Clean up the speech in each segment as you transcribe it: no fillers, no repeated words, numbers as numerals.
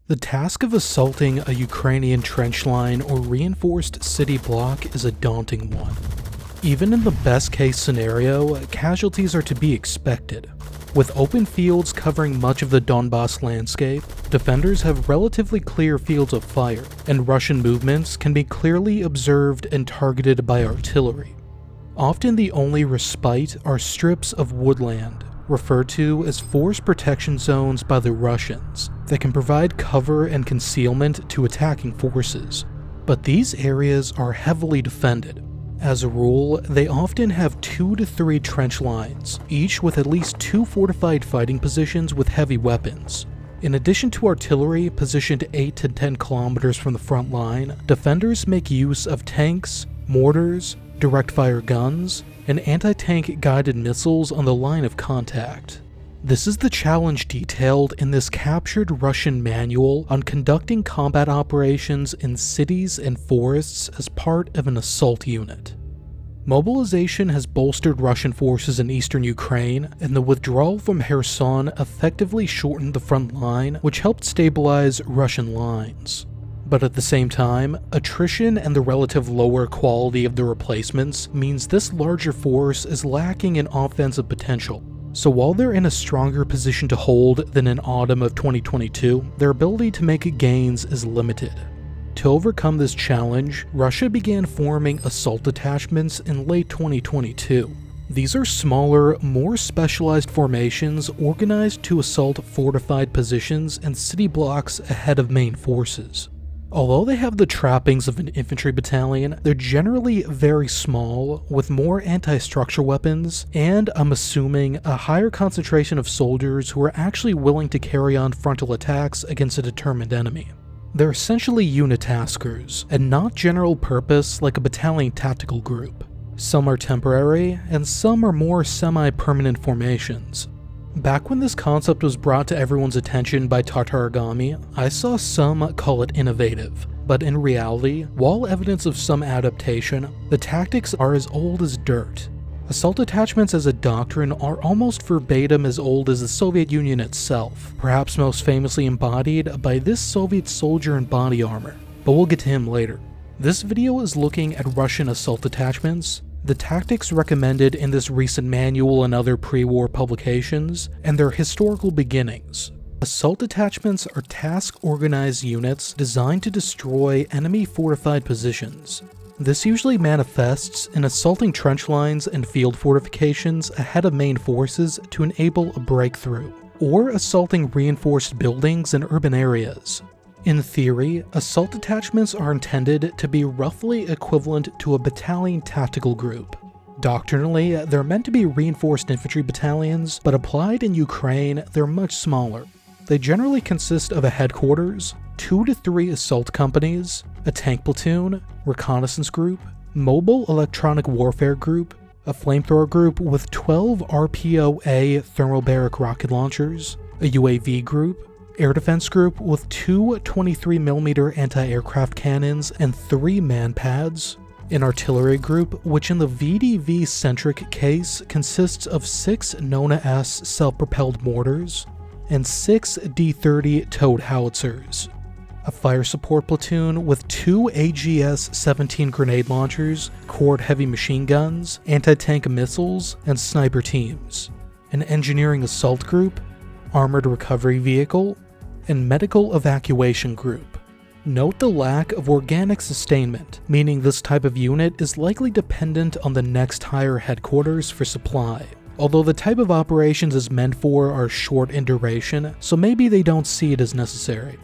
The task of assaulting a Ukrainian trench line or reinforced city block is a daunting one. Even in the best case scenario, casualties are to be expected. With open fields covering much of the Donbass landscape, defenders have relatively clear fields of fire, and Russian movements can be clearly observed and targeted by artillery. Often the only respite are strips of woodland, referred to as force protection zones by the Russians, that can provide cover and concealment to attacking forces. But these areas are heavily defended. As a rule, they often have 2 to 3 trench lines, each with at least 2 fortified fighting positions with heavy weapons. In addition to artillery positioned 8 to 10 kilometers from the front line, defenders make use of tanks, mortars, direct-fire guns, and anti-tank guided missiles on the line of contact. This is the challenge detailed in this captured Russian manual on conducting combat operations in cities and forests as part of an assault unit. Mobilization has bolstered Russian forces in eastern Ukraine, and the withdrawal from Kherson effectively shortened the front line, which helped stabilize Russian lines. But at the same time, attrition and the relative lower quality of the replacements means this larger force is lacking in offensive potential. So while they're in a stronger position to hold than in autumn of 2022, their ability to make gains is limited. To overcome this challenge, Russia began forming assault detachments in late 2022. These are smaller, more specialized formations organized to assault fortified positions and city blocks ahead of main forces. Although they have the trappings of an infantry battalion, they're generally very small, with more anti-structure weapons, and I'm assuming a higher concentration of soldiers who are actually willing to carry on frontal attacks against a determined enemy. They're essentially unitaskers, and not general purpose like a battalion tactical group. Some are temporary, and some are more semi-permanent formations. Back when this concept was brought to everyone's attention by Tartarigami, I saw some call it innovative, but in reality, while evidence of some adaptation, the tactics are as old as dirt. Assault detachments as a doctrine are almost verbatim as old as the Soviet Union itself, perhaps most famously embodied by this Soviet soldier in body armor, but we'll get to him later. This video is looking at Russian assault detachments, the tactics recommended in this recent manual and other pre-war publications, and their historical beginnings. Assault detachments are task-organized units designed to destroy enemy fortified positions. This usually manifests in assaulting trench lines and field fortifications ahead of main forces to enable a breakthrough, or assaulting reinforced buildings in urban areas. In theory, assault detachments are intended to be roughly equivalent to a battalion tactical group. Doctrinally, they're meant to be reinforced infantry battalions, but applied in Ukraine, they're much smaller. They generally consist of a headquarters, 2 to 3 assault companies, a tank platoon, reconnaissance group, mobile electronic warfare group, a flamethrower group with 12 RPO-A thermobaric rocket launchers, a UAV group, air defense group with 2 23mm anti-aircraft cannons and 3 man-pads, an artillery group which in the VDV-centric case consists of 6 Nona-S self-propelled mortars, and 6 D-30 towed howitzers, a fire support platoon with 2 AGS-17 grenade launchers, Cord heavy machine guns, anti-tank missiles, and sniper teams, an engineering assault group, armored recovery vehicle, and medical evacuation group. Note the lack of organic sustainment, meaning this type of unit is likely dependent on the next higher headquarters for supply. Although the type of operations it's meant for are short in duration, so maybe they don't see it as necessary.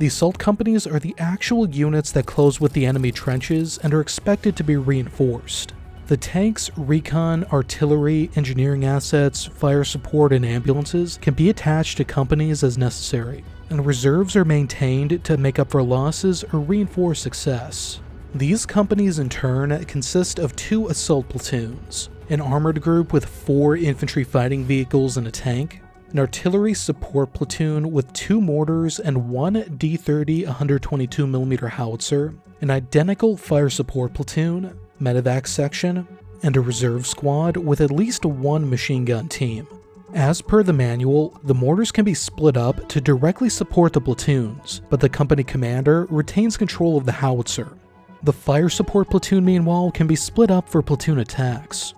The assault companies are the actual units that close with the enemy trenches and are expected to be reinforced. The tanks, recon, artillery, engineering assets, fire support, and ambulances can be attached to companies as necessary, and reserves are maintained to make up for losses or reinforce success. These companies in turn consist of 2 assault platoons, an armored group with 4 infantry fighting vehicles and a tank, an artillery support platoon with 2 mortars and 1 D-30 122mm howitzer, an identical fire support platoon, medevac section, and a reserve squad with at least 1 machine gun team. As per the manual, the mortars can be split up to directly support the platoons, but the company commander retains control of the howitzer. The fire support platoon, meanwhile, can be split up for platoon attacks.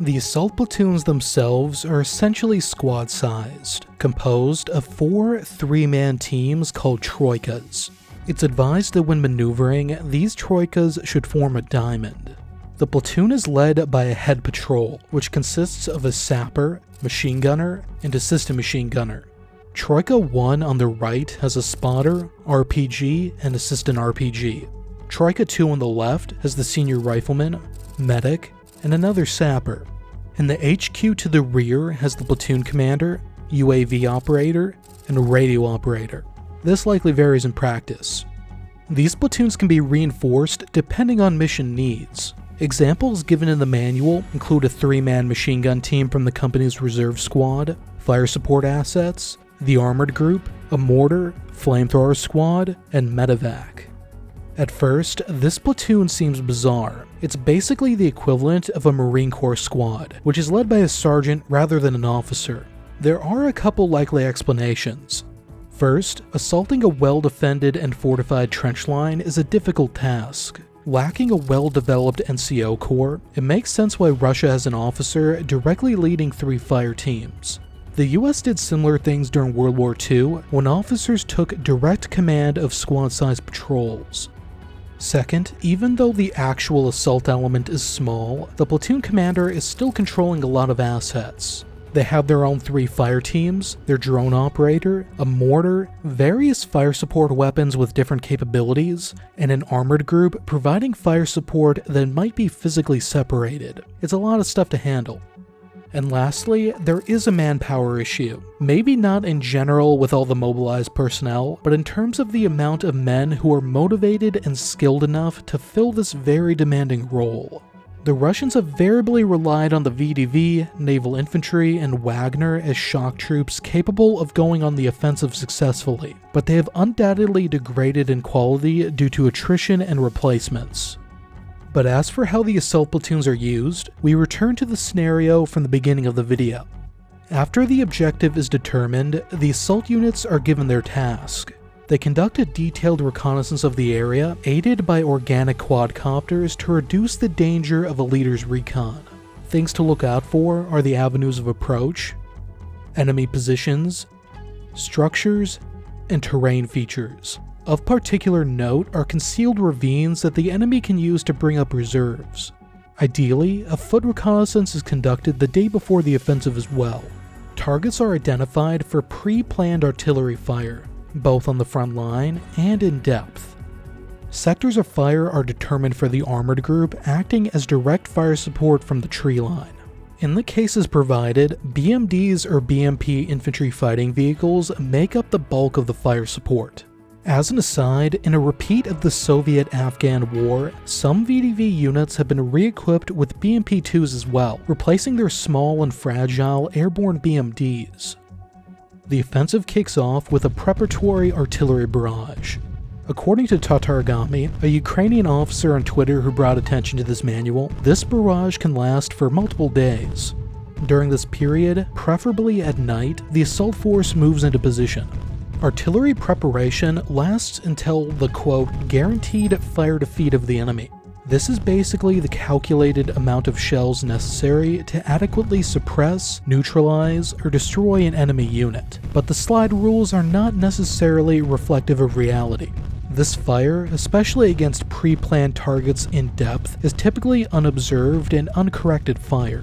The assault platoons themselves are essentially squad-sized, composed of 4 3-man teams called troikas. It's advised that when maneuvering, these troikas should form a diamond. The platoon is led by a head patrol, which consists of a sapper, machine gunner, and assistant machine gunner. Troika 1 on the right has a spotter, RPG, and assistant RPG. Troika 2 on the left has the senior rifleman, medic, and another sapper. And the HQ to the rear has the platoon commander, UAV operator, and radio operator. This likely varies in practice. These platoons can be reinforced depending on mission needs. Examples given in the manual include a 3-man machine gun team from the company's reserve squad, fire support assets, the armored group, a mortar, flamethrower squad, and medevac. At first, this platoon seems bizarre. It's basically the equivalent of a Marine Corps squad, which is led by a sergeant rather than an officer. There are a couple likely explanations. First, assaulting a well-defended and fortified trench line is a difficult task. Lacking a well-developed NCO corps, it makes sense why Russia has an officer directly leading 3 fire teams. The US did similar things during World War II when officers took direct command of squad-sized patrols. Second, even though the actual assault element is small, the platoon commander is still controlling a lot of assets. They have their own 3 fire teams, their drone operator, a mortar, various fire support weapons with different capabilities, and an armored group providing fire support that might be physically separated. It's a lot of stuff to handle. And lastly, there is a manpower issue. Maybe not in general with all the mobilized personnel, but in terms of the amount of men who are motivated and skilled enough to fill this very demanding role. The Russians have variably relied on the VDV, naval infantry, and Wagner as shock troops capable of going on the offensive successfully, but they have undoubtedly degraded in quality due to attrition and replacements. But as for how the assault platoons are used, we return to the scenario from the beginning of the video. After the objective is determined, the assault units are given their task. They conduct a detailed reconnaissance of the area, aided by organic quadcopters to reduce the danger of a leader's recon. Things to look out for are the avenues of approach, enemy positions, structures, and terrain features. Of particular note are concealed ravines that the enemy can use to bring up reserves. Ideally, a foot reconnaissance is conducted the day before the offensive as well. Targets are identified for pre-planned artillery fire, both on the front line and in depth. Sectors of fire are determined for the armored group acting as direct fire support from the tree line. In the cases provided, BMDs or BMP infantry fighting vehicles make up the bulk of the fire support. As an aside, in a repeat of the Soviet-Afghan War, some VDV units have been re-equipped with BMP-2s as well, replacing their small and fragile airborne BMDs. The offensive kicks off with a preparatory artillery barrage. According to Tatargami, a Ukrainian officer on Twitter who brought attention to this manual, this barrage can last for multiple days. During this period, preferably at night, the assault force moves into position. Artillery preparation lasts until the quote, guaranteed fire defeat of the enemy. This is basically the calculated amount of shells necessary to adequately suppress, neutralize, or destroy an enemy unit, but the slide rules are not necessarily reflective of reality. This fire, especially against pre-planned targets in depth, is typically unobserved and uncorrected fire.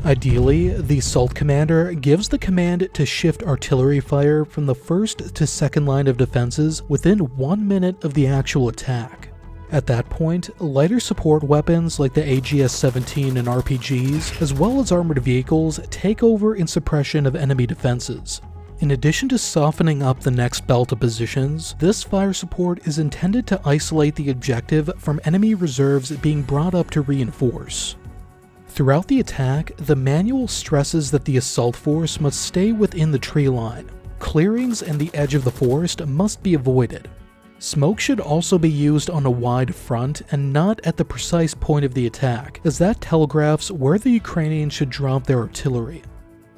Ideally, the assault commander gives the command to shift artillery fire from the first to second line of defenses within 1 minute of the actual attack. At that point, lighter support weapons like the AGS-17 and RPGs, as well as armored vehicles, take over in suppression of enemy defenses. In addition to softening up the next belt of positions, this fire support is intended to isolate the objective from enemy reserves being brought up to reinforce. Throughout the attack, the manual stresses that the assault force must stay within the tree line. Clearings and the edge of the forest must be avoided. Smoke should also be used on a wide front and not at the precise point of the attack, as that telegraphs where the Ukrainians should drop their artillery.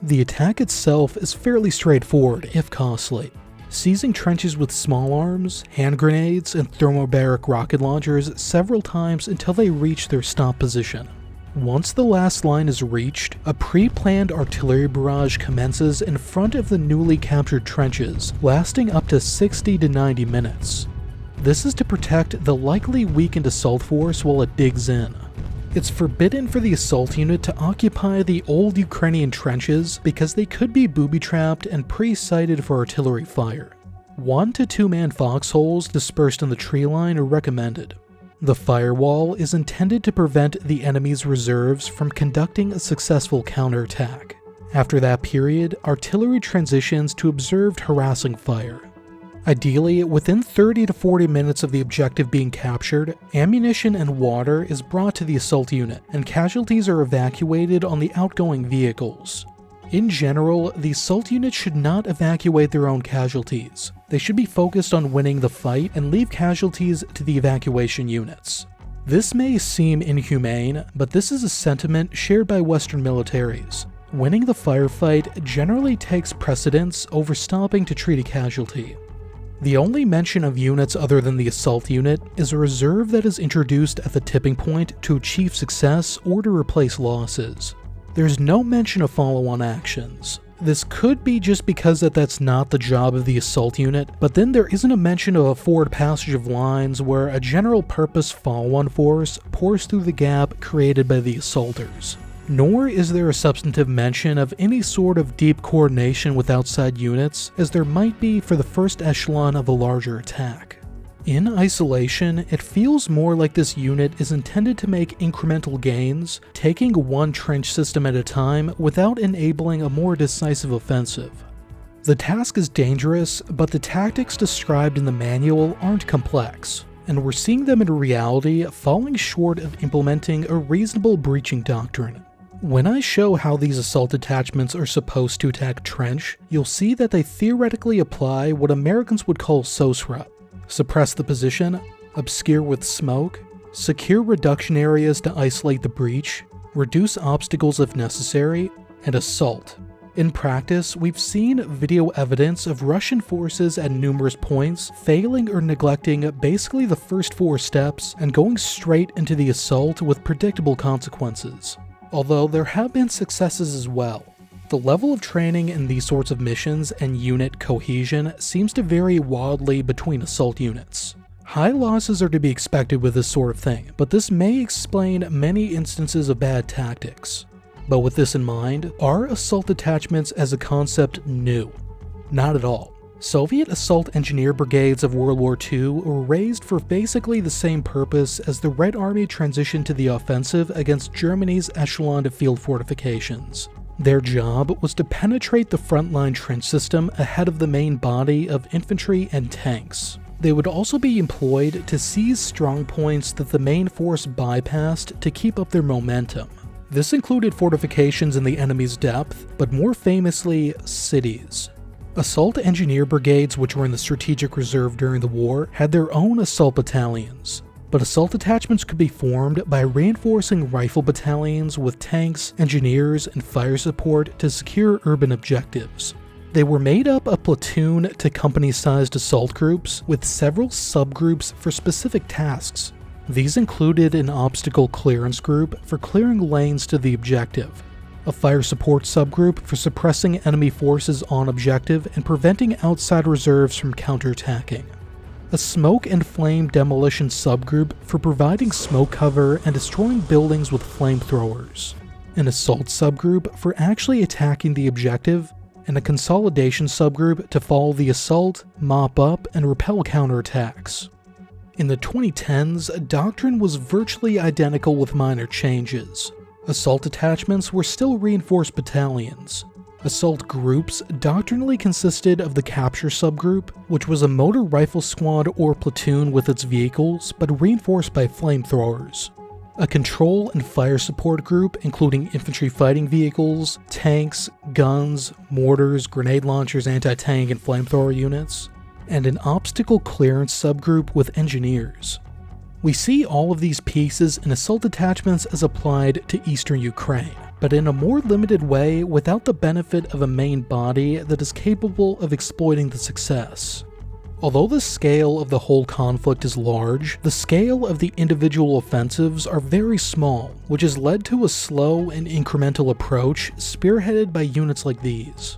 The attack itself is fairly straightforward, if costly. Seizing trenches with small arms, hand grenades, and thermobaric rocket launchers several times until they reach their stop position. Once the last line is reached, a pre-planned artillery barrage commences in front of the newly captured trenches, lasting up to 60 to 90 minutes. This is to protect the likely weakened assault force while it digs in. It's forbidden for the assault unit to occupy the old Ukrainian trenches because they could be booby-trapped and pre-sighted for artillery fire. 1 to 2 man foxholes dispersed in the tree line are recommended. The firewall is intended to prevent the enemy's reserves from conducting a successful counterattack. After that period, artillery transitions to observed harassing fire. Ideally, within 30 to 40 minutes of the objective being captured, ammunition and water is brought to the assault unit, and casualties are evacuated on the outgoing vehicles. In general, the assault unit should not evacuate their own casualties. They should be focused on winning the fight and leave casualties to the evacuation units. This may seem inhumane, but this is a sentiment shared by Western militaries. Winning the firefight generally takes precedence over stopping to treat a casualty. The only mention of units other than the assault unit is a reserve that is introduced at the tipping point to achieve success or to replace losses. There's no mention of follow-on actions. This could be just because that's not the job of the assault unit, but then there isn't a mention of a forward passage of lines where a general-purpose follow-on force pours through the gap created by the assaulters. Nor is there a substantive mention of any sort of deep coordination with outside units, as there might be for the first echelon of a larger attack. In isolation, it feels more like this unit is intended to make incremental gains, taking one trench system at a time without enabling a more decisive offensive. The task is dangerous, but the tactics described in the manual aren't complex, and we're seeing them in reality falling short of implementing a reasonable breaching doctrine. When I show how these assault detachments are supposed to attack trench, you'll see that they theoretically apply what Americans would call SOSRA: suppress the position, obscure with smoke, secure reduction areas to isolate the breach, reduce obstacles if necessary, and assault. In practice, we've seen video evidence of Russian forces at numerous points failing or neglecting basically the first 4 steps and going straight into the assault with predictable consequences. Although there have been successes as well. The level of training in these sorts of missions and unit cohesion seems to vary wildly between assault units. High losses are to be expected with this sort of thing, but this may explain many instances of bad tactics. But with this in mind, are assault detachments as a concept new? Not at all. Soviet assault engineer brigades of World War II were raised for basically the same purpose as the Red Army transitioned to the offensive against Germany's echelon of field fortifications. Their job was to penetrate the frontline trench system ahead of the main body of infantry and tanks. They would also be employed to seize strong points that the main force bypassed to keep up their momentum. This included fortifications in the enemy's depth, but more famously, cities. Assault engineer brigades, which were in the strategic reserve during the war, had their own assault battalions. But assault detachments could be formed by reinforcing rifle battalions with tanks, engineers, and fire support to secure urban objectives. They were made up of platoon to company-sized assault groups with several subgroups for specific tasks. These included an obstacle clearance group for clearing lanes to the objective, a fire support subgroup for suppressing enemy forces on objective and preventing outside reserves from counterattacking, a smoke and flame demolition subgroup for providing smoke cover and destroying buildings with flamethrowers, an assault subgroup for actually attacking the objective, and a consolidation subgroup to follow the assault, mop up, and repel counterattacks. In the 2010s, doctrine was virtually identical with minor changes. Assault detachments were still reinforced battalions. Assault groups doctrinally consisted of the capture subgroup, which was a motor rifle squad or platoon with its vehicles, but reinforced by flamethrowers. A control and fire support group including infantry fighting vehicles, tanks, guns, mortars, grenade launchers, anti-tank and flamethrower units, and an obstacle clearance subgroup with engineers. We see all of these pieces in assault detachments as applied to eastern Ukraine, but in a more limited way without the benefit of a main body that is capable of exploiting the success. Although the scale of the whole conflict is large, the scale of the individual offensives are very small, which has led to a slow and incremental approach spearheaded by units like these.